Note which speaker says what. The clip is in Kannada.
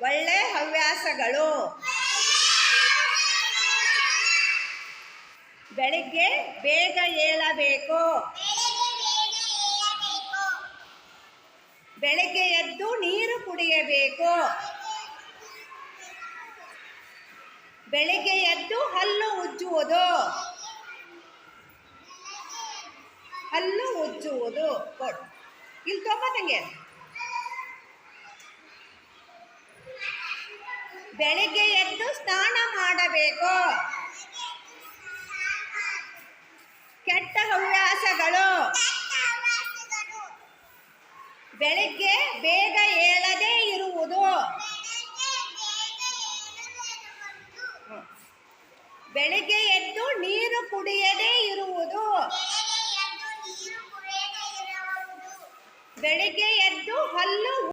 Speaker 1: ಒಳ್ಳೆ ಹವ್ಯಾಸಗಳು. ಬೆಳಿಗ್ಗೆ ಬೇಗ ಏಳಬೇಕು. ಬೆಳಿಗ್ಗೆ ಎದ್ದು ನೀರು ಕುಡಿಯಬೇಕು. ಬೆಳಿಗ್ಗೆ ಎದ್ದು ಹಲ್ಲು ಉಜ್ಜುವುದು. ಹಲ್ಲು ಉಜ್ಜುವುದು ಕೊಡು. ಇಲ್ಲಿ ತೊಂಬತ್ತಂಗೆ. ಬೆಳಿಗ್ಗೆ ಎದ್ದು ಸ್ನಾನ ಮಾಡಬೇಕು. ಕೆಟ್ಟ ಹವ್ಯಾಸಗಳು. ಬೆಳಿಗ್ಗೆ ಬೇಗ ಏಳದೇ ಇರುವುದು. ಬೆಳಿಗ್ಗೆ ಎದ್ದು ನೀರು ಕುಡಿಯದೇ ಇರುವುದು. ಬೆಳಿಗ್ಗೆ ಎದ್ದು ಹಲ್ಲು